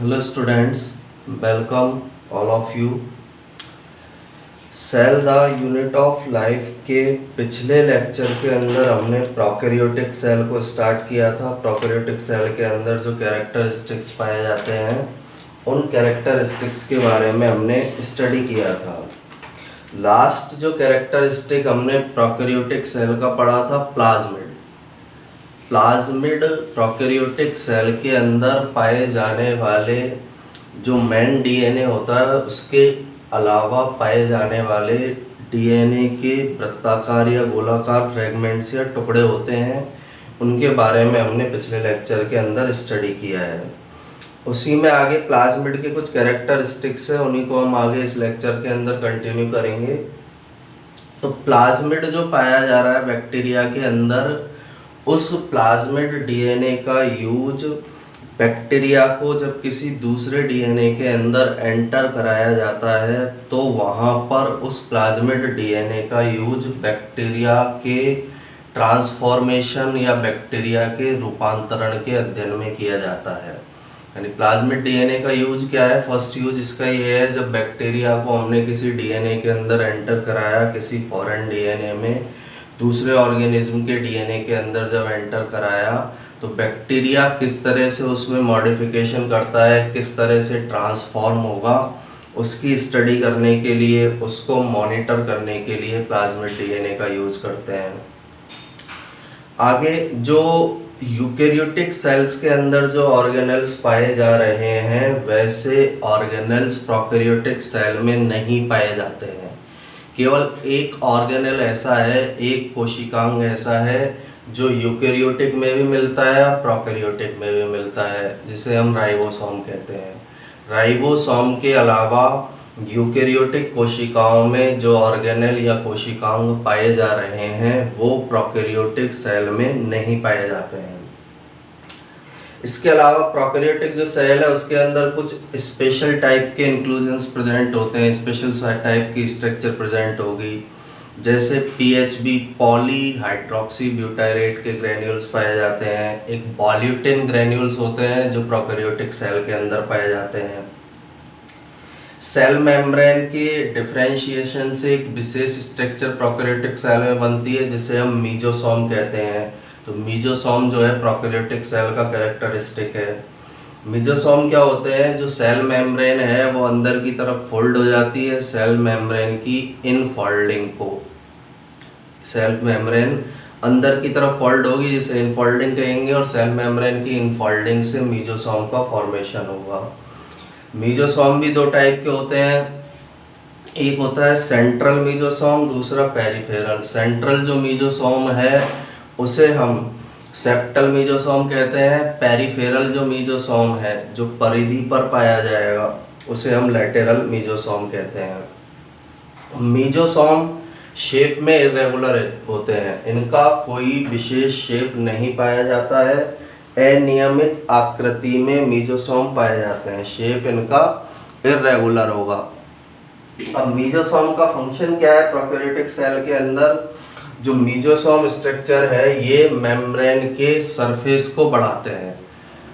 Hello students, welcome all of you. Cell the unit of life के पिछले lecture के अंदर हमने प्रोकैरियोटिक सेल को स्टार्ट किया था। प्रोकैरियोटिक सेल के अंदर जो कैरेक्टरिस्टिक्स पाए जाते हैं उन कैरेक्टरिस्टिक्स के बारे में हमने स्टडी किया था। लास्ट जो कैरेक्टरिस्टिक हमने प्रोकैरियोटिक सेल का पढ़ा था प्लाज्मिड। प्लाज्मिड प्रोकैरियोटिक सेल के अंदर पाए जाने वाले जो मेन डीएनए होता है उसके अलावा पाए जाने वाले डीएनए के वृत्ताकार या गोलाकार फ्रेगमेंट्स या टुकड़े होते हैं, उनके बारे में हमने पिछले लेक्चर के अंदर स्टडी किया है। उसी में आगे प्लाज्मिड के कुछ कैरेक्टरिस्टिक्स है, उन्हीं को हम आगे इस लेक्चर के अंदर कंटिन्यू करेंगे। तो प्लाज्मिड जो पाया जा रहा है बैक्टीरिया के अंदर, उस प्लाज्मिड डीएनए का यूज बैक्टीरिया को जब किसी दूसरे डीएनए के अंदर एंटर कराया जाता है तो वहाँ पर उस प्लाज्मिड डीएनए का यूज बैक्टीरिया के ट्रांसफॉर्मेशन या बैक्टीरिया के रूपांतरण के अध्ययन में किया जाता है। यानी प्लाज्मिड डीएनए का यूज क्या है? फर्स्ट यूज इसका ये है, जब बैक्टीरिया को हमने किसी डीएनए के अंदर एंटर कराया, किसी फॉरेन डीएनए में दूसरे ऑर्गेनिज्म के डीएनए के अंदर जब एंटर कराया, तो बैक्टीरिया किस तरह से उसमें मॉडिफिकेशन करता है, किस तरह से ट्रांसफॉर्म होगा, उसकी स्टडी करने के लिए, उसको मॉनिटर करने के लिए प्लाज्मिड डीएनए का यूज करते हैं। आगे जो यूकेरियोटिक सेल्स के अंदर जो ऑर्गेनेल्स पाए जा रहे हैं वैसे ऑर्गेनेल्स प्रोकैरियोटिक सेल में नहीं पाए जाते हैं। केवल एक ऑर्गेनेल ऐसा है, एक कोशिकांग ऐसा है जो यूकेरियोटिक में भी मिलता है और प्रोकैरियोटिक में भी मिलता है, जिसे हम राइबोसोम कहते हैं। राइबोसोम के अलावा यूकेरियोटिक कोशिकाओं में जो ऑर्गेनेल या कोशिकांग पाए जा रहे हैं वो प्रोकैरियोटिक सेल में नहीं पाए जाते हैं। इसके अलावा प्रोकैरियोटिक जो सेल है उसके अंदर कुछ स्पेशल टाइप के इंक्लूजन्स प्रेजेंट होते हैं, स्पेशल टाइप की स्ट्रक्चर प्रेजेंट होगी, जैसे पीएचबी पॉली हाइड्रोक्सी ब्यूटाइरेट के ग्रेन्यूल्स पाए जाते हैं। एक बॉल्यूटिन ग्रेन्यूल्स होते हैं जो प्रोकैरियोटिक सेल के अंदर पाए जाते हैं। सेल मेम्ब्रेन के डिफरेंशिएशन से एक विशेष स्ट्रक्चर प्रोकैरियोटिक सेल में बनती है जिसे हम मीजोसोम कहते हैं। तो मीजोसोम जो है प्रोकैरियोटिक सेल का कैरेक्टरिस्टिक है। मीजोसोम क्या होते हैं? जो सेल मेम्ब्रेन है वो अंदर की तरफ फोल्ड हो जाती है सेल मेम्ब्रेन की इनफोल्डिंग को। सेल मेम्ब्रेन अंदर की तरफ फोल्ड होगी जिसे इनफोल्डिंग कहेंगे, और सेल मेम्ब्रेन की इनफोल्डिंग से मीजोसोम का फॉर्मेशन होगा। मीजोसोम भी दो टाइप के होते हैं, एक होता है सेंट्रल मीजोसोम, दूसरा पेरिफेरल। सेंट्रल जो मीजोसोम है उसे हम सेप्टल मीजोसोम कहते हैं। पेरिफेरल जो मीजोसोम है जो परिधि पर पाया जाएगा उसे हम लैटेरल मीजोसोम कहते हैं। मीजोसोम शेप में इरेगुलर होते हैं, इनका कोई विशेष शेप नहीं पाया जाता है, अनियमित आकृति में मीजोसोम पाए जाते हैं, शेप इनका इरेगुलर होगा। अब मीजोसोम का फंक्शन क्या है? प्रोकैरियोटिक सेल के अंदर जो मीजोसोम स्ट्रक्चर है ये मेम्ब्रेन के सरफेस को बढ़ाते हैं।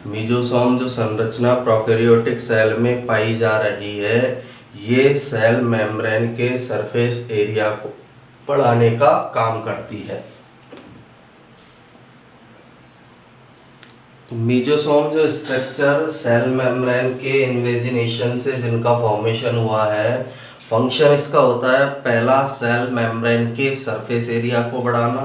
मीजोसोम जो संरचना प्रोकैरियोटिक सेल में पाई जा रही है ये सेल मेम्ब्रेन के सरफेस एरिया को बढ़ाने का काम करती है। तो मीजोसोम जो स्ट्रक्चर सेल मेम्ब्रेन के इन्वेजिनेशन से जिनका फॉर्मेशन हुआ है, फंक्शन इसका होता है पहला सेल मेम्ब्रेन के सरफेस एरिया को बढ़ाना,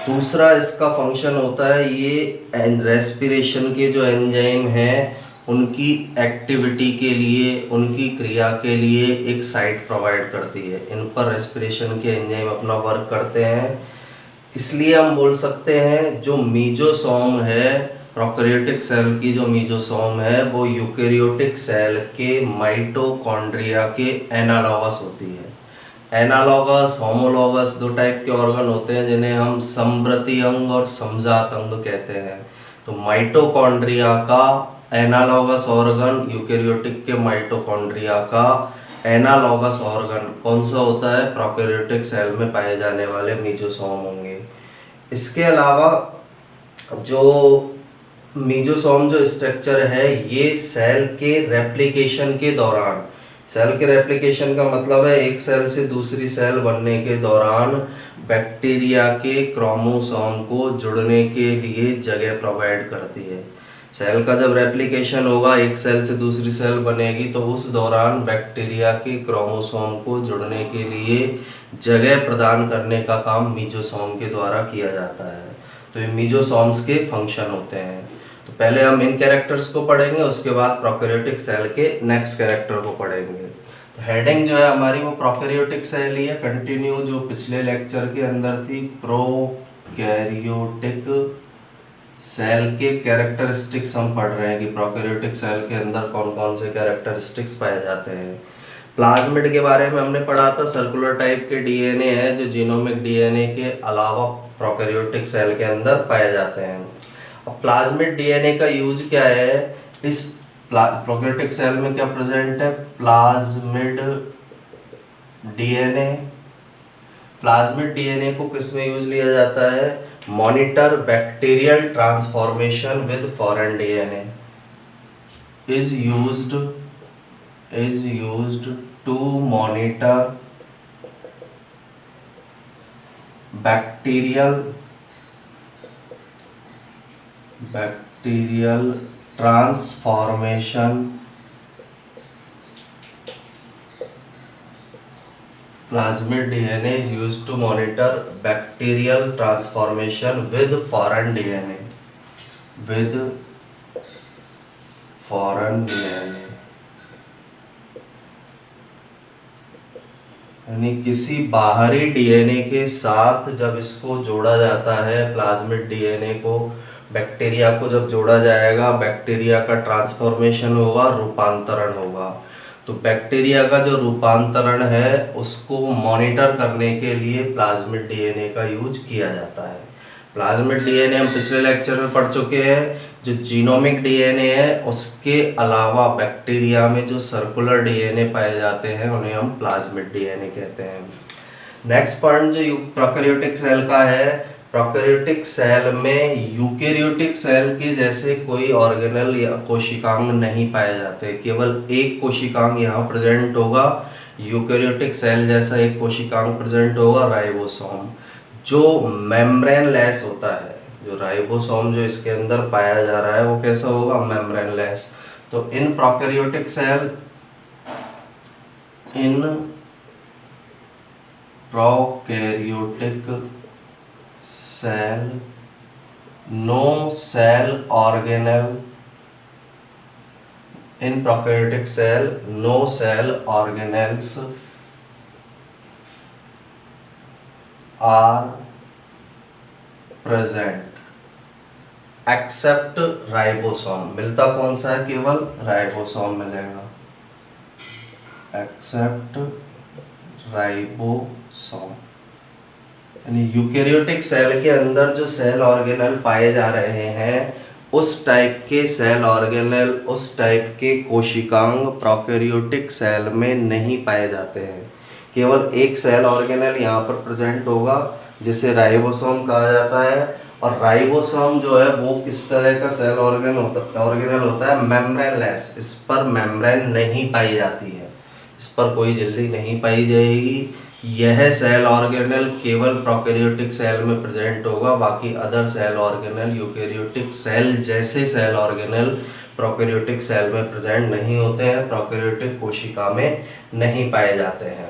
दूसरा इसका फंक्शन होता है ये रेस्पिरेशन के जो एंजाइम हैं उनकी एक्टिविटी के लिए, उनकी क्रिया के लिए एक साइट प्रोवाइड करती है। इन पर रेस्पिरेशन के एंजाइम अपना वर्क करते हैं। इसलिए हम बोल सकते हैं जो मीजोसोम है प्रोकैरियोटिक सेल की, जो मीजोसोम है वो यूकेरियोटिक सेल के माइटोकॉन्ड्रिया के एनालॉगस होती है। एनालॉगस, होमोलॉगस दो टाइप के ऑर्गन होते हैं जिन्हें हम समवर्ती अंग और समजात अंग कहते हैं। तो माइटोकॉन्ड्रिया का एनालॉगस ऑर्गन, यूकेरियोटिक के माइटोकॉन्ड्रिया का एनालॉगस ऑर्गन कौन सा होता है? प्रोकैरियोटिक सेल में पाए जाने वाले मीजोसोम होंगे। इसके अलावा जो मीजोसोम जो स्ट्रक्चर है ये सेल के रेप्लिकेशन के दौरान, सेल के रेप्लिकेशन का मतलब है एक सेल से दूसरी सेल बनने के दौरान बैक्टीरिया के क्रोमोसोम को जुड़ने के लिए जगह प्रोवाइड करती है। सेल का जब रेप्लिकेशन होगा, एक सेल से दूसरी सेल बनेगी, तो उस दौरान बैक्टीरिया के क्रोमोसोम को जुड़ने के लिए जगह प्रदान करने का काम मीजोसोम के द्वारा किया जाता है। तो ये मीजोसोम्स के फंक्शन होते हैं। तो पहले हम इन कैरेक्टर्स को पढ़ेंगे, उसके बाद प्रोकैरियोटिक सेल के नेक्स्ट कैरेक्टर को पढ़ेंगे। तो हेडिंग जो है हमारी वो प्रोकैरियोटिक सेल ही है, कंटिन्यू जो पिछले लेक्चर के अंदर थी। प्रोकैरियोटिक सेल के कैरेक्टरिस्टिक्स हम पढ़ रहे हैं कि प्रोकैरियोटिक सेल के अंदर कौन कौन से कैरेक्टरिस्टिक्स पाए जाते हैं। प्लाज्मिड के बारे में हमने पढ़ा था, सर्कुलर टाइप के डीएनए है जो जीनोमिक डीएनए के अलावा प्रोकैरियोटिक सेल के अंदर पाए जाते हैं। अब प्लाज्मिड डीएनए का यूज क्या है, इस प्रोकैरियोटिक सेल में क्या प्रेजेंट है, प्लाज्मिड डीएनए। प्लाज्मिड डीएनए को किस में यूज लिया जाता है, monitor bacterial transformation with foreign DNA is used to monitor bacterial transformation। Plasmid DNA is used to monitor bacterial transformation with foreign DNA। यानी किसी बाहरी डीएनए के साथ जब इसको जोड़ा जाता है, प्लाज्मिड डीएनए को बैक्टीरिया को जब जोड़ा जाएगा, बैक्टीरिया का ट्रांसफॉर्मेशन होगा, रूपांतरण होगा। तो बैक्टीरिया का जो रूपांतरण है उसको मॉनिटर करने के लिए प्लाज्मिड डीएनए का यूज किया जाता है। प्लाज्मिड डीएनए हम पिछले लेक्चर में पढ़ चुके हैं। जो जीनोमिक डीएनए है उसके अलावा बैक्टीरिया में जो सर्कुलर डीएनए पाए जाते हैं उन्हें हम प्लाज्मिड डीएनए कहते हैं। नेक्स्ट पॉइंट जो प्रोकैरियोटिक सेल का है, प्रोकैरियोटिक सेल में यूकैरियोटिक सेल के जैसे कोई ऑर्गेनल या कोशिकांग नहीं पाए जाते, केवल एक कोशिकांग यहाँ प्रेजेंट होगा। यूकैरियोटिक सेल जैसा एक कोशिकांग प्रेजेंट होगा, राइबोसोम, जो मेम्ब्रेन लेस होता है। जो राइबोसोम जो इसके अंदर पाया जा रहा है वो कैसा होगा, मेम्ब्रेन लेस। तो in prokaryotic cell no cell organelle, in prokaryotic cell no cell organelles are present except ribosome. मिलता कौन सा है, केवल राइबोसोम मिलेगा, एक्सेप्ट राइबोसोम। यानी यूकैरियोटिक सेल के अंदर जो सेल ऑर्गेनल पाए जा रहे हैं उस टाइप के सेल ऑर्गेनल, उस टाइप के कोशिकांग प्रोकैरियोटिक सेल में नहीं पाए जाते हैं। केवल एक सेल ऑर्गेनल यहाँ पर प्रेजेंट होगा जिसे राइबोसोम कहा जाता है। और राइबोसोम जो है वो किस तरह का सेल ऑर्गेनल होता है, मेम्ब्रेन लेस। इस पर मेम्ब्रेन नहीं पाई जाती है, इस पर कोई झिल्ली नहीं पाई जाएगी। यह सेल ऑर्गेनल केवल प्रोकैरियोटिक सेल में प्रेजेंट होगा, बाकी other cell organelle eukaryotic cell जैसे सेल ऑर्गेनल प्रोकैरियोटिक सेल में प्रेजेंट नहीं होते हैं, प्रोकैरियोटिक कोशिका में नहीं पाए जाते हैं।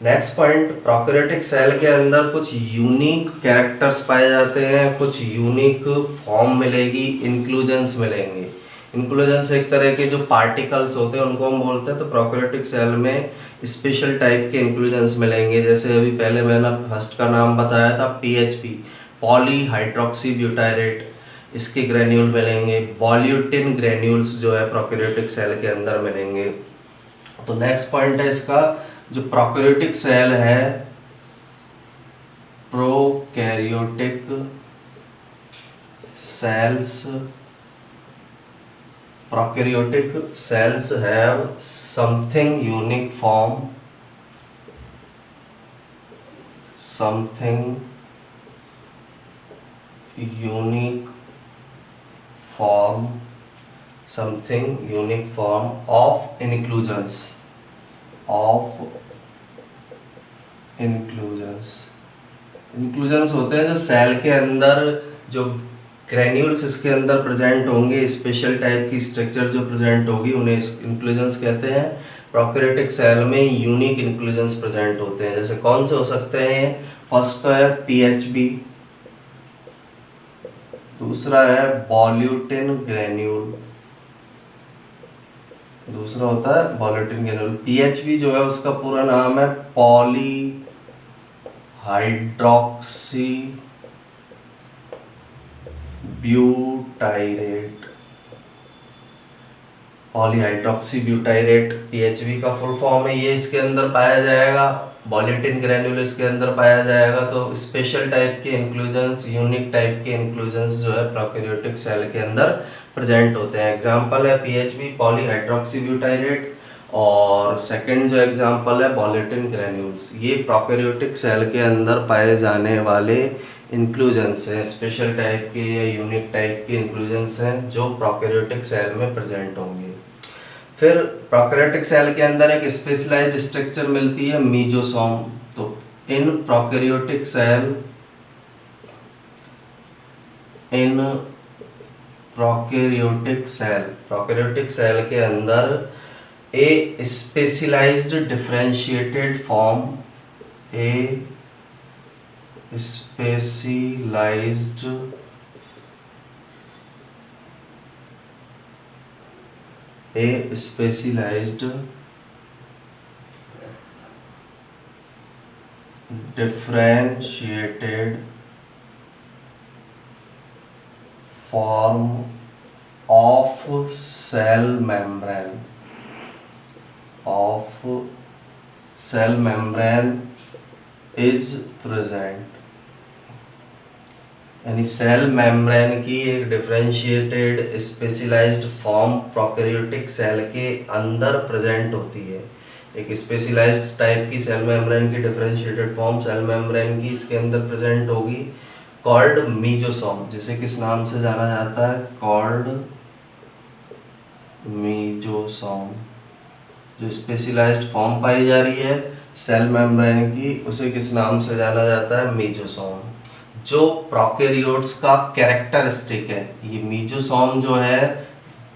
नेक्स्ट पॉइंट, प्रोकैरियोटिक सेल के अंदर कुछ यूनिक कैरेक्टर्स पाए जाते हैं, कुछ यूनिक फॉर्म मिलेगी, इंक्लूजन्स मिलेंगे। इंक्लूजन्स एक तरह के जो पार्टिकल्स होते हैं उनको हम बोलते हैं। तो प्रोकैरियोटिक सेल में स्पेशल टाइप के इंक्लूजन्स मिलेंगे, जैसे अभी पहले मैंने फर्स्ट का नाम बताया था पीएचपी, पॉली हाइड्रोक्सी ब्यूटायरेट, इसके ग्रेन्यूल मिलेंगे। वॉल्यूटिन ग्रेन्यूल्स जो है प्रोकैरियोटिक सेल के अंदर मिलेंगे। तो नेक्स्ट पॉइंट है इसका, जो प्रोकैरियोटिक सेल है, prokaryotic cells have something unique form, form, something unique form of inclusions, of inclusions होते हैं जो सेल के अंदर जो ग्रेन्यूल्स इसके अंदर प्रेजेंट होंगे, स्पेशल टाइप की स्ट्रक्चर जो प्रेजेंट होगी उन्हें इंक्लूजन्स कहते हैं। प्रोकैरियोटिक सेल में यूनिक इंक्लूजन्स प्रेजेंट होते हैं, जैसे कौन से हो सकते हैं? फर्स्ट तो है पीएचबी, दूसरा है वॉल्यूटिन ग्रेन्यूल, दूसरा होता है वॉल्यूटिन ग्रेन्यूल। पीएचबी जो है उसका पूरा नाम है poly hydroxy butyrate, polyhydroxy butyrate PHB का फुल फॉर्म है। ये इसके अंदर पाया जाएगा, वॉल्यूटिन ग्रेन्यूल इसके अंदर पाया जाएगा। तो स्पेशल टाइप के इंक्लूजन्स, यूनिक टाइप के इंक्लूजन्स जो है प्रोकैरियोटिक सेल के अंदर प्रेजेंट होते हैं। एग्जांपल है पीएचबी, पॉलीहाइड्रोक्सी ब्यूटाइरेट, और सेकंड जो एग्जांपल है वॉल्यूटिन ग्रेन्यूल्स। ये प्रोकैरियोटिक सेल के अंदर पाए जाने वाले इंक्लूजन्स हैं, स्पेशल टाइप के या यूनिक टाइप के इंक्लूजन्स हैं जो प्रोकैरियोटिक सेल में प्रेजेंट होंगे। फिर प्रोकैरियोटिक सेल के अंदर एक स्पेशलाइज्ड स्ट्रक्चर मिलती है मीजोसोम। तो इन प्रोकैरियोटिक सेल के अंदर a specialised differentiated form, specialised differentiated form of cell membrane is present. यानी सेल मेम्ब्रेन की एक differentiated specialised form prokaryotic cell के अंदर प्रेजेंट होती है। एक स्पेशलाइज्ड टाइप की सेल मेम्ब्रेन की डिफरेंशिएटेड फॉर्म सेल मेम्ब्रेन की इसके अंदर प्रेजेंट होगी, कॉल्ड मीजोसोम, जिसे किस नाम से जाना जाता है? Called mesosome. जो स्पेशलाइज्ड फॉर्म पाई जा रही है सेल मेम्ब्रेन की, उसे किस नाम से जाना जाता है? मीजोसोम। जो प्रोकैरियोट्स का कैरेक्टरिस्टिक है, ये मीजोसोम जो है,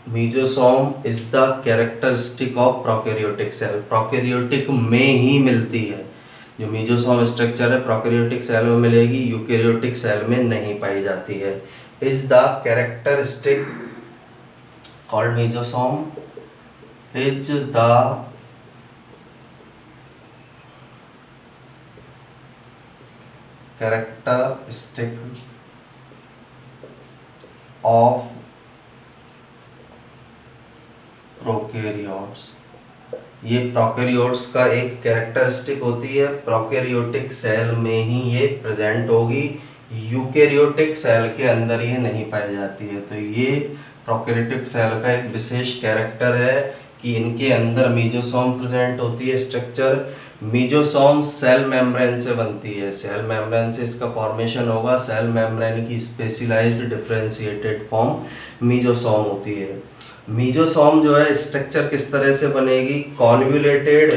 mesosome is the characteristic of prokaryotic cell. Prokaryotic में ही मिलती है, जो मीजोसोम स्ट्रक्चर है प्रोकैरियोटिक सेल में मिलेगी, यूकैरियोटिक सेल में नहीं पाई जाती है। Is the characteristic called mesosome, is the characteristic of prokaryotes. ये प्रोकैरियोट्स का एक कैरेक्टरिस्टिक होती है, प्रोकैरियोटिक सेल में ही ये प्रेजेंट होगी, यूकैरियोटिक सेल के अंदर ये नहीं पाई जाती है। तो ये प्रोकैरियोटिक सेल का एक विशेष कैरेक्टर है कि इनके अंदर मीजोसोम प्रेजेंट होती है स्ट्रक्चर। मीजोसोम सेल मेम्ब्रेन से बनती है, सेल मेम्ब्रेन से इसका फॉर्मेशन होगा, सेल मेम्ब्रेन की स्पेशलाइज्ड डिफरेंशिएटेड फॉर्म मीजोसोम होती है। मीजोसोम जो है स्ट्रक्चर किस तरह से बनेगी? Convoluted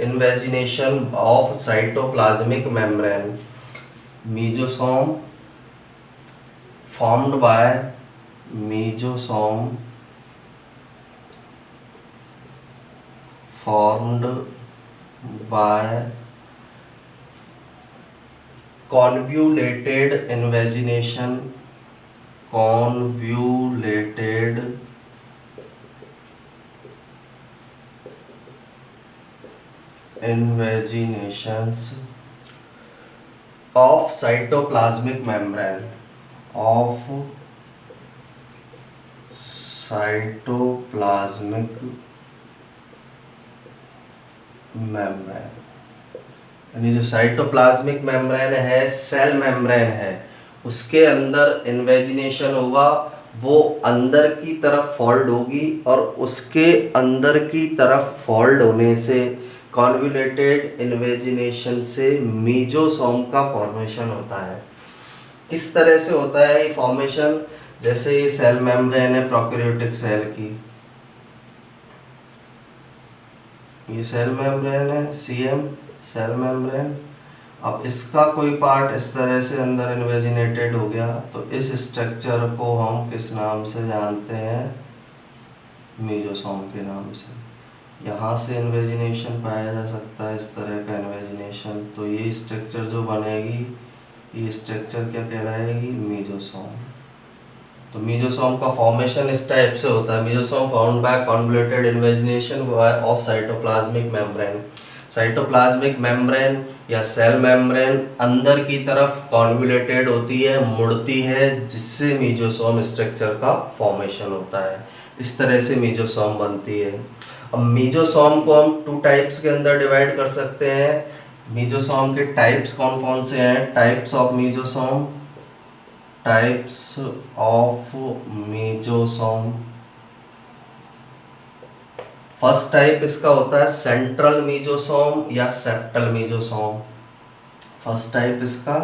invagination of cytoplasmic membrane. Mesosome formed by mesosome formed by convoluted invagination, convoluted invaginations of cytoplasmic membrane, of cytoplasmic membrane। यानी जो साइटोप्लाज्मिक मेम्ब्रेन है, सेल मेम्ब्रेन है, उसके अंदर इन्वेजिनेशन होगा, वो अंदर की तरफ फोल्ड होगी और उसके अंदर की तरफ फोल्ड होने से कॉन्वोल्यूटेड इन्वेजिनेशन से मीजोसोम का फॉर्मेशन होता है। किस तरह से होता है ये फॉर्मेशन? जैसे ये सेल मेम्ब्रेन है प्रोकैरियोटिक सेल की, ये सेल मेम्ब्रेन है, सीएम सेल मेम्ब्रेन। अब इसका कोई पार्ट इस तरह से अंदर इन्वेजिनेटेड हो गया, तो इस स्ट्रक्चर को हम किस नाम से जानते हैं? मीजोसोम के नाम से। यहाँ से इन्वेजिनेशन पाया जा सकता है, इस तरह का इन्वेजिनेशन। तो ये स्ट्रक्चर जो बनेगी, ये स्ट्रक्चर क्या कहलाएगी? मीजोसोम। तो मीजोसोम का फॉर्मेशन इस टाइप से होता है। Mesosome found by convoluted invagination of cytoplasmic membrane. Cytoplasmic membrane या सेल मेम्ब्रेन अंदर की तरफ कॉन्वोल्यूटेड होती है, मुड़ती है, जिससे मीजोसोम स्ट्रक्चर का फॉर्मेशन होता है। इस तरह से मीजोसोम बनती है। अब मीजोसोम को हम 2 टाइप्स के अंदर डिवाइड कर सकते हैं। मीजोसोम के टाइप्स कौन कौन से हैं? Types of mesosome, types of mesosome. First type इसका होता है सेंट्रल मीजोसोम या सेप्टल मीजोसोम। फर्स्ट टाइप इसका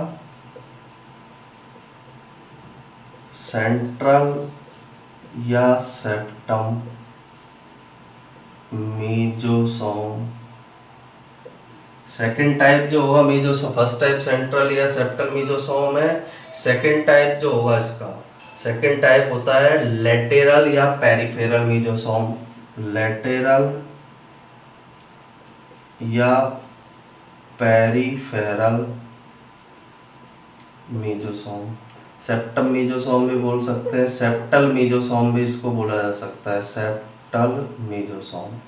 सेंट्रल या सेप्टम मीजोसोम। सेकेंड टाइप जो होगा मीजोसोम, फर्स्ट टाइप सेंट्रल या सेप्टल मीजोसोम है। सेकेंड टाइप जो होगा इसका, सेकेंड टाइप होता है लेटेरल या पेरिफेरल मीजोसोम। लेटेरल या पेरिफेरल मीजोसोम। सेप्टम मीजोसोम भी बोल सकते हैं, सेप्टल मीजोसोम भी इसको बोला जा सकता है, सेप्टल मीजोसोम।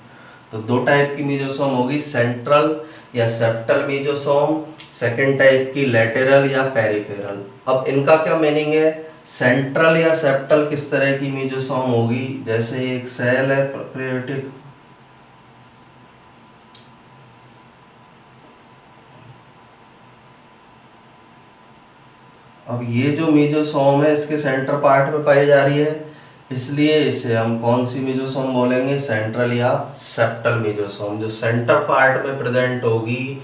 तो 2 टाइप की मीजोसोम होगी, सेंट्रल या सेप्टल मीजोसोम, सेकेंड टाइप की लेटेरल या पेरिफेरल। अब इनका क्या मीनिंग है? सेंट्रल या सेप्टल किस तरह की मीजोसोम होगी? जैसे एक सेल है प्रोकैरियोटिक, अब ये जो मीजोसोम है इसके सेंटर पार्ट में पाई जा रही है, इसलिए इसे हम कौन सी मीजोसोम बोलेंगे? सेंट्रल या सेप्टल मीजोसोम। जो सेंटर पार्ट में प्रेजेंट होगी,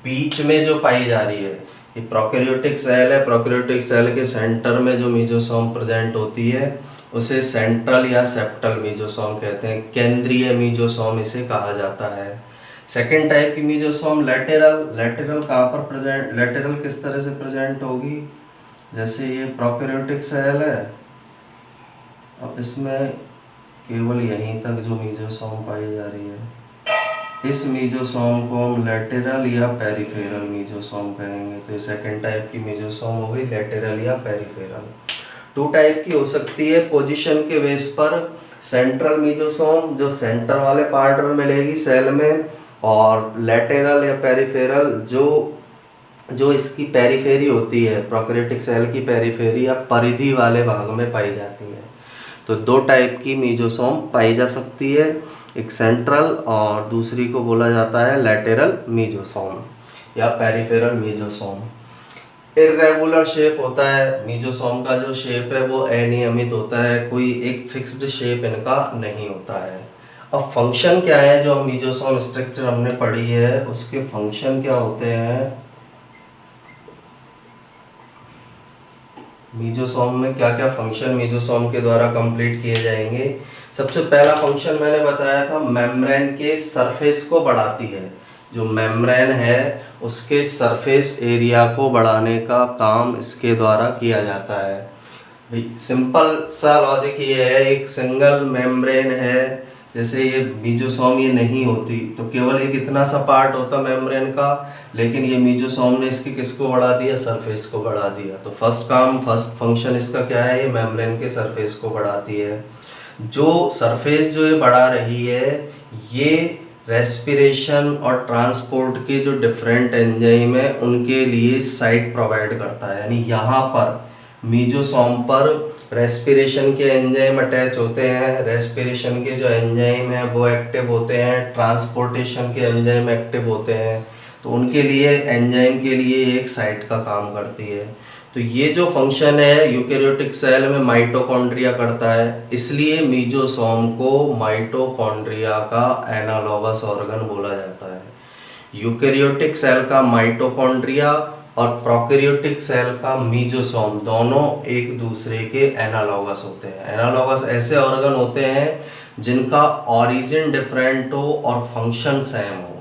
बीच में जो पाई जा रही है, ये प्रोकैरियोटिक सेल है, प्रोकैरियोटिक सेल के सेंटर में जो मीजोसोम प्रेजेंट होती है उसे सेंट्रल या सेप्टल मीजोसोम कहते हैं। केंद्रीय मीजोसोम इसे कहा जाता है। सेकेंड टाइप की मीजोसोम लेटेरल। लेटेरल कहाँ पर प्रेजेंट, लेटेरल किस तरह से प्रेजेंट होगी? जैसे ये प्रोकैरियोटिक सेल है, अब इसमें केवल यहीं तक जो मीजोसोम पाई जा रही है, इस मीजोसोम को हम लेटेरल या पेरिफेरल मीजोसोम कहेंगे। तो ये सेकेंड टाइप की मीजोसोम हो गई, लेटेरल या पेरिफेरल। 2 टाइप की हो सकती है पोजीशन के बेस पर। सेंट्रल मीजोसोम जो सेंटर वाले पार्ट में मिलेगी सेल में, और लेटेरल या पेरिफेरल जो इसकी पेरिफेरी होती है, प्रोकैरियोटिक सेल की पेरिफेरी या परिधि वाले भाग में पाई जाती है। तो 2 टाइप की मीजोसोम पाई जा सकती है, एक सेंट्रल और दूसरी को बोला जाता है लेटेरल मीजोसोम या पेरिफेरल मीजोसोम। इर्रेगुलर शेप होता है मीजोसोम का, जो शेप है वो अनियमित होता है, कोई एक फिक्स्ड शेप इनका नहीं होता है। अब फंक्शन क्या है? जो मीजोसोम स्ट्रक्चर हमने पढ़ी है उसके फंक्शन क्या होते हैं? मीजोसोम में क्या क्या फंक्शन मीजोसोम के द्वारा कंप्लीट किए जाएंगे? सबसे पहला फंक्शन मैंने बताया था, मेम्ब्रेन के सरफेस को बढ़ाती है। जो मेम्ब्रेन है उसके सरफेस एरिया को बढ़ाने का काम इसके द्वारा किया जाता है। सिंपल सा लॉजिक ये है, एक सिंगल मेम्ब्रेन है, जैसे ये मीजोसोम ये नहीं होती तो केवल एक इतना सा पार्ट होता मेम्ब्रेन का, लेकिन ये मीजोसोम ने इसके किसको बढ़ा दिया? सरफेस को बढ़ा दिया। तो फर्स्ट फंक्शन इसका क्या है? ये मेम्ब्रेन के सरफेस को बढ़ाती है। जो सरफेस जो ये बढ़ा रही है, ये रेस्पिरेशन और ट्रांसपोर्ट के जो डिफरेंट एंजाइम है उनके लिए साइट प्रोवाइड करता है। यानी यहाँ पर मीजोसोम पर रेस्पिरेशन के एंजाइम अटैच होते हैं, रेस्पिरेशन के जो एंजाइम हैं वो एक्टिव होते हैं, ट्रांसपोर्टेशन के एंजाइम एक्टिव होते हैं, तो उनके लिए एंजाइम के लिए एक साइट का काम करती है। तो ये जो फंक्शन है यूकेरियोटिक सेल में माइटोकॉन्ड्रिया करता है, इसलिए मीजोसोम को माइटोकॉन्ड्रिया का एनालॉगस ऑर्गन बोला जाता है। यूकेरियोटिक सेल का माइटोकॉन्ड्रिया और प्रोकैरियोटिक सेल का मीजोसोम, दोनों एक दूसरे के एनालॉगस होते हैं। एनालॉगस ऐसे ऑर्गन होते हैं जिनका ओरिजिन डिफरेंट हो और फंक्शन सेम हो,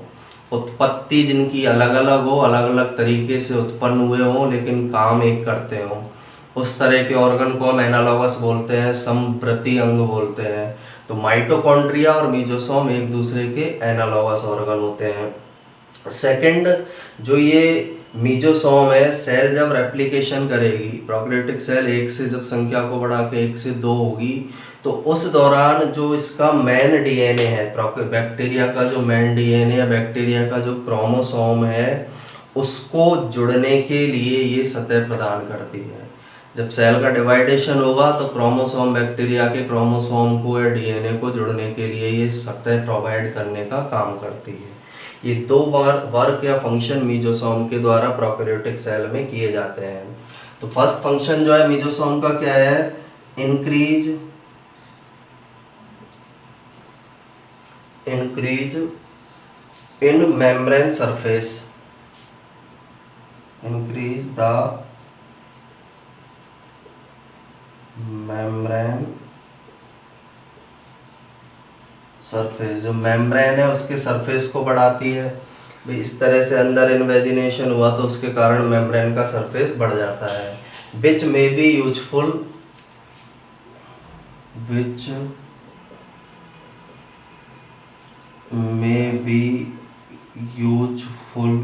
उत्पत्ति जिनकी अलग अलग हो, अलग अलग तरीके से उत्पन्न हुए हों, लेकिन काम एक करते हों, उस तरह के ऑर्गन को हम एनालॉगस बोलते हैं, समवर्ती अंग बोलते हैं। तो माइटोकॉन्ड्रिया और मीजोसोम एक दूसरे के एनालॉगस ऑर्गन होते हैं। सेकंड, जो ये मीजोसोम है, सेल जब रेप्लिकेशन करेगी, प्रोकैरियोटिक सेल एक से जब संख्या को बढ़ा के 1 से 2 होगी, तो उस दौरान जो इसका मेन डीएनए है, बैक्टीरिया का जो मेन डीएनए या बैक्टीरिया का जो क्रोमोसोम है, उसको जुड़ने के लिए ये सतह प्रदान करती है। जब सेल का डिवाइडेशन होगा तो क्रोमोसोम बैक्टीरिया के क्रोमोसोम को या डीएनए को जुड़ने के लिए ये सतह प्रोवाइड करने का काम करती है। ये दो वर्क या फंक्शन मीजोसोम के द्वारा प्रोकैरियोटिक सेल में किए जाते हैं। तो फर्स्ट फंक्शन जो है मीजोसोम का क्या है? Increase in membrane surface, increase the membrane surface, जो मेम्ब्रेन है उसके सरफेस को बढ़ाती है। भी इस तरह से अंदर इन्वेजिनेशन हुआ तो उसके कारण मेम्ब्रेन का सरफेस बढ़ जाता है। Which may be useful, which may be useful,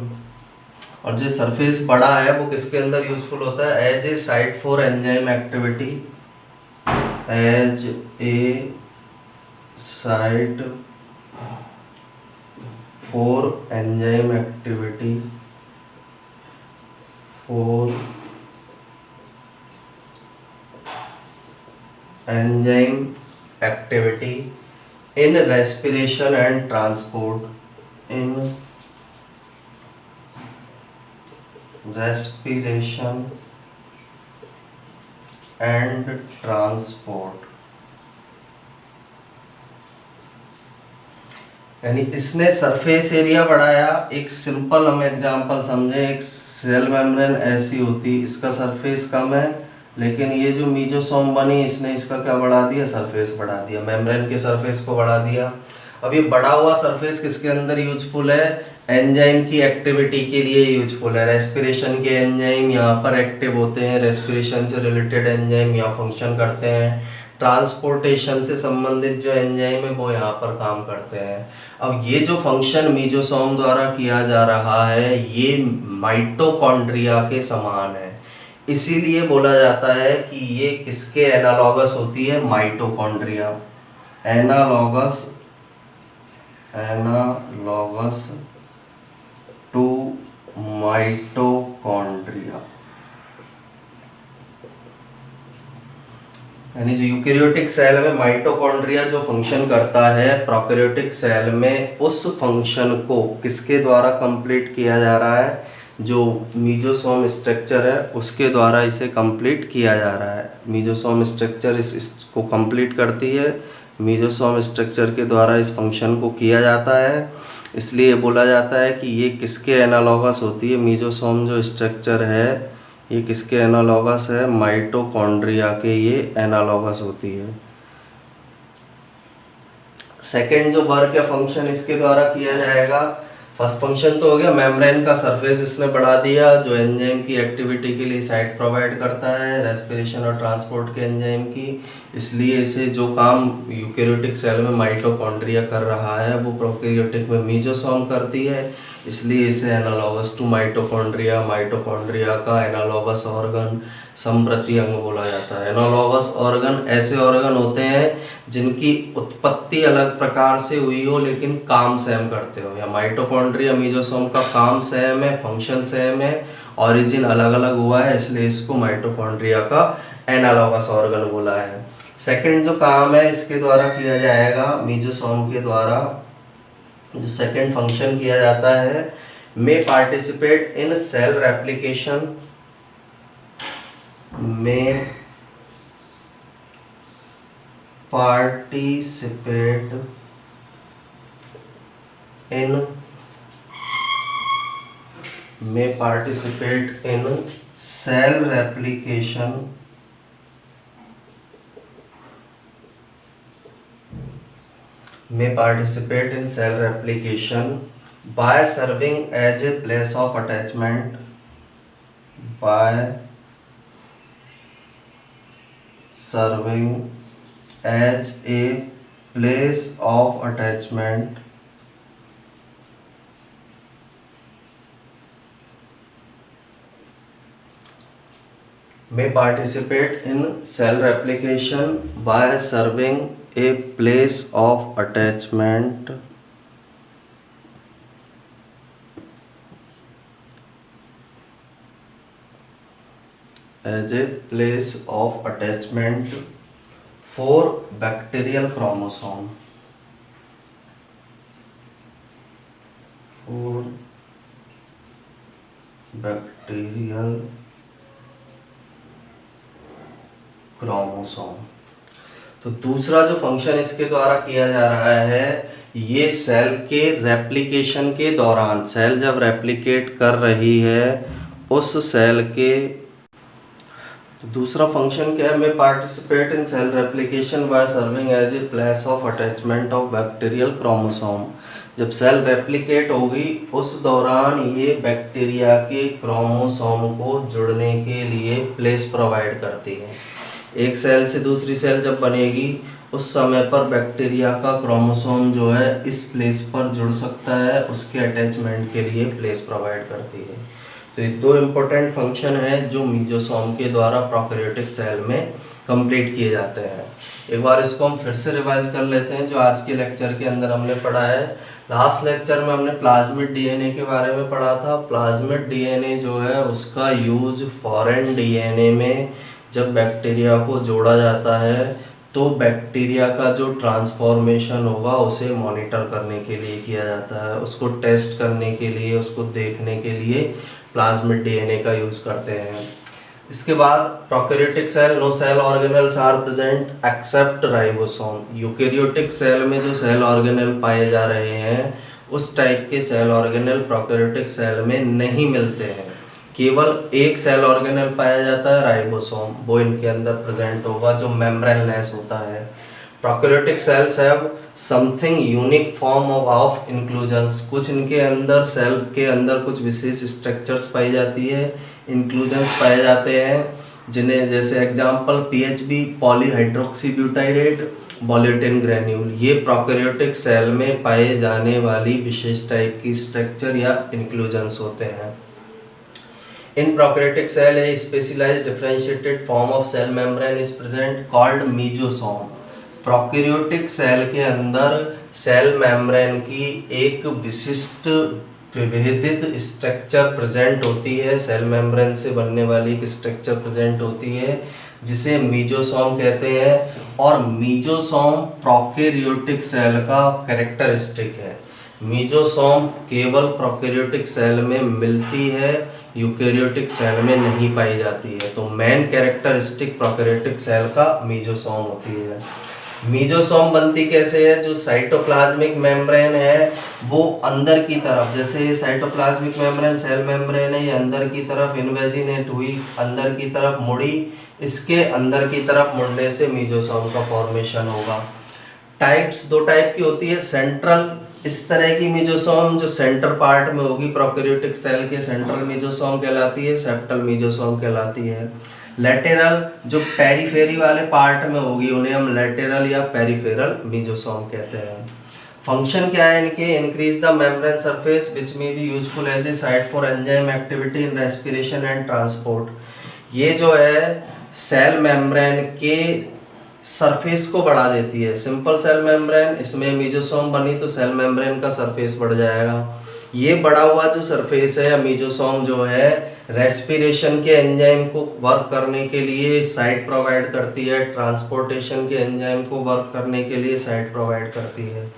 और जो सरफेस बड़ा है वो किसके अंदर यूजफुल होता है? As a site for enzyme activity, as a site for enzyme activity, for enzyme activity in respiration and transport, in respiration and transport. यानी इसने सरफेस एरिया बढ़ाया। एक सिंपल हम एग्जांपल समझे, एक सेल मेम्ब्रेन ऐसी होती, इसका सरफेस कम है, लेकिन ये जो मीजोसोम बनी इसने इसका क्या बढ़ा दिया? सरफेस बढ़ा दिया, मेम्ब्रेन के सरफेस को बढ़ा दिया। अब ये बढ़ा हुआ सरफेस किसके अंदर यूजफुल है? एंजाइम की एक्टिविटी के लिए यूजफुल है। रेस्पिरेशन के एंजाइम यहाँ पर एक्टिव होते हैं, रेस्पिरेशन से रिलेटेड एंजाइम यहाँ फंक्शन करते हैं। ट्रांसपोर्टेशन से संबंधित जो एंजाइम है वो यहाँ पर काम करते हैं। अब ये जो फंक्शन मीजोसोम द्वारा किया जा रहा है ये माइटोकॉन्ड्रिया के समान है, इसीलिए बोला जाता है कि ये किसके एनालॉगस होती है? Mitochondria. Analogous, analogous to mitochondria. यानी जो यूकैरियोटिक सेल में माइटोकॉन्ड्रिया जो फंक्शन करता है, प्रोकैरियोटिक सेल में उस फंक्शन को किसके द्वारा कंप्लीट किया जा रहा है? जो मीजोसोम स्ट्रक्चर है उसके द्वारा इसे कंप्लीट किया जा रहा है। मीजोसोम स्ट्रक्चर इसको कंप्लीट करती है, मीजोसोम स्ट्रक्चर के द्वारा इस फंक्शन को किया जाता है। इसलिए बोला जाता है कि ये किसके एनालॉगस होती है? मीजोसोम जो स्ट्रक्चर है ये किसके एनालॉगस है? माइटोकॉन्ड्रिया के ये एनालॉगस होती है। सेकेंड जो वर्क या फंक्शन इसके द्वारा किया जाएगा, फर्स्ट फंक्शन तो हो गया मेम्ब्रेन का सरफेस इसने बढ़ा दिया, जो एंजाइम की एक्टिविटी के लिए साइट प्रोवाइड करता है, रेस्पिरेशन और ट्रांसपोर्ट के एंजाइम की। इसलिए इसे जो काम यूकैरियोटिक सेल में माइटोकॉन्ड्रिया कर रहा है वो प्रोकैरियोटिक में मीजोसोम करती है, इसलिए इसे एनालॉगस टू माइटोकॉन्ड्रिया, माइटोकॉन्ड्रिया का एनालॉगस ऑर्गन, समवर्ती अंग बोला जाता है। एनालॉगस ऑर्गन ऐसे ऑर्गन होते हैं जिनकी उत्पत्ति अलग प्रकार से हुई हो लेकिन काम सेम करते हो। या माइटोकॉन्ड्रिया मीजोसोम का काम सेम है, फंक्शन सेम है, ऑरिजिन अलग अलग हुआ है, इसलिए इसको माइटोकॉन्ड्रिया का एनालॉगस ऑर्गन बोला है। सेकंड जो काम है इसके द्वारा किया जाएगा, मीजोसोम के द्वारा जो सेकंड फंक्शन किया जाता है, में पार्टिसिपेट इन सेल रेप्लिकेशन, में participate in may participate in cell replication by serving as a place of attachment may participate in cell replication by serving a place of attachment for bacterial chromosome. तो दूसरा जो function इसके द्वारा किया जा रहा है, ये सेल के रेप्लिकेशन के दौरान, सेल जब रेप्लिकेट कर रही है उस सेल के, तो दूसरा फंक्शन क्या है, में participate in cell replication by serving as a place of attachment of bacterial chromosome. जब सेल रेप्लिकेट होगी उस दौरान ये बैक्टीरिया के क्रोमोसोम को जुड़ने के लिए प्लेस प्रोवाइड करती है। एक सेल से दूसरी सेल जब बनेगी उस समय पर बैक्टीरिया का क्रोमोसोम जो है इस प्लेस पर जुड़ सकता है, उसके अटैचमेंट के लिए प्लेस प्रोवाइड करती है। तो ये दो इम्पोर्टेंट फंक्शन हैं जो मीजोसोम के द्वारा प्रोकैरियोटिक सेल में कंप्लीट किए जाते हैं। एक बार इसको हम फिर से रिवाइज कर लेते हैं जो आज के लेक्चर के अंदर हमने पढ़ा है। लास्ट लेक्चर में हमने प्लाज्मिड डीएनए के बारे में पढ़ा था। प्लाज्मिड डीएनए जो है उसका यूज फॉरेन डीएनए में जब बैक्टीरिया को जोड़ा जाता है तो बैक्टीरिया का जो ट्रांसफॉर्मेशन होगा उसे मॉनिटर करने के लिए किया जाता है, उसको टेस्ट करने के लिए, उसको देखने के लिए प्लाज्मिड डीएनए का यूज करते हैं। इसके बाद prokaryotic cell, no cell organelles are present except ribosome. Eukaryotic cell में जो सेल ऑर्गेनेल पाए जा रहे हैं उस टाइप के सेल ऑर्गेनेल प्रोकैरियोटिक सेल में नहीं मिलते हैं। केवल एक सेल ऑर्गेनेल पाया जाता है राइबोसोम, वो इनके अंदर प्रेजेंट होगा जो मेम्ब्रेनलेस होता है। Prokaryotic cells have something unique form of inclusions. कुछ इनके अंदर, सेल के अंदर कुछ विशेष स्ट्रक्चर्स पाई जाती है, इंक्लूजन्स पाए जाते हैं, जिन्हें जैसे एग्जांपल पीएचबी, पॉलीहाइड्रोक्सीब्यूटाइरेट, बोलेटिन ग्रेन्यूल, ये प्रोकैरियोटिक सेल में पाए जाने वाली विशेष टाइप की स्ट्रक्चर या इंक्लूजन्स होते हैं। In prokaryotic cell, a specialized differentiated form of cell membrane is present called mesosome. Prokaryotic cell के अंदर सेल मेम्ब्रेन की एक विशिष्ट विभेदित स्ट्रक्चर प्रेजेंट होती है, सेल मेम्ब्रेन से बनने वाली एक स्ट्रक्चर प्रेजेंट होती है जिसे मीजोसोम कहते हैं। और मीजोसोम प्रोकैरियोटिक सेल का कैरेक्टरिस्टिक है। मीजोसोम केवल प्रोकैरियोटिक सेल में मिलती है, यूकैरियोटिक सेल में नहीं पाई जाती है। तो मेन कैरेक्टरिस्टिक प्रोकैरियोटिक सेल का मीजोसोम होती है। मीजोसोम बनती कैसे है, जो साइटोप्लाज्मिक मेम्ब्रेन है वो अंदर की तरफ, जैसे ये साइटोप्लाज्मिक मेम्ब्रेन सेल मेम्ब्रेन है, ये अंदर की तरफ इन्वेजिनेट हुई, अंदर की तरफ मुड़ी, इसके अंदर की तरफ मुड़ने से मीजोसोम का फॉर्मेशन होगा। टाइप्स दो टाइप की होती है। सेंट्रल, इस तरह की मीजोसोम जो सेंटर पार्ट में होगी प्रोकैरियोटिक सेल के, सेंट्रल मीजोसोम कहलाती है, सेप्टल मीजोसोम कहलाती है। लैटेरल, जो पेरीफेरी वाले पार्ट में होगी उन्हें हम लैटेरल या पेरीफेरल मीजोसोम कहते हैं। फंक्शन क्या है इनके, increase the membrane surface which may be useful as a site for enzyme activity in respiration and transport. ये जो है सेल मेम्ब्रेन के सरफेस को बढ़ा देती है। सिंपल सेल मेम्ब्रेन, इसमें मीजोसोम बनी तो सेल मेम्ब्रेन का सरफेस बढ़ जाएगा। ये बढ़ा हुआ जो सरफेस है मीजोसोम जो है रेस्पिरेशन के एंजाइम को वर्क करने के लिए साइट प्रोवाइड करती है, ट्रांसपोर्टेशन के एंजाइम को वर्क करने के लिए साइट प्रोवाइड करती है,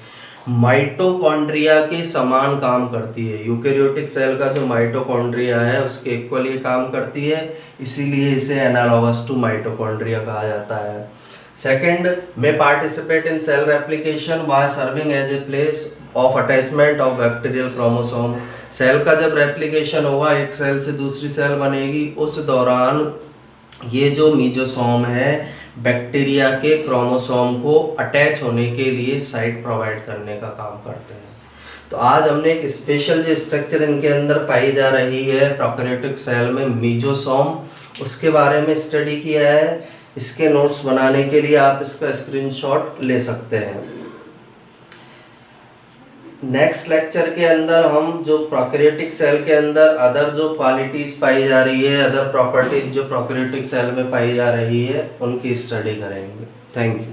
माइटोकॉन्ड्रिया के समान काम करती है। यूकैरियोटिक सेल का जो माइटोकॉन्ड्रिया है उसके इक्वली काम करती है, इसीलिए इसे एनालॉगस टू माइटोकॉन्ड्रिया कहा जाता है। Second, may participate in cell replication by serving as a place of attachment of bacterial chromosome। Cell का जब रेप्लिकेशन होगा, एक सेल से दूसरी सेल बनेगी, उस दौरान ये जो मीजोसोम है बैक्टीरिया के क्रोमोसोम को अटैच होने के लिए साइट प्रोवाइड करने का काम करते हैं। तो आज हमने एक स्पेशल जो स्ट्रक्चर इनके अंदर पाई जा रही है प्रोकैरियोटिक सेल में, मीजोसोम, उसके बारे में स्टडी किया है। इसके नोट्स बनाने के लिए आप इसका स्क्रीनशॉट ले सकते हैं। नेक्स्ट लेक्चर के अंदर हम जो प्रोकैरियोटिक सेल के अंदर अदर जो क्वालिटीज पाई जा रही है, अदर प्रॉपर्टीज जो प्रोकैरियोटिक सेल में पाई जा रही है, उनकी स्टडी करेंगे। Thank you.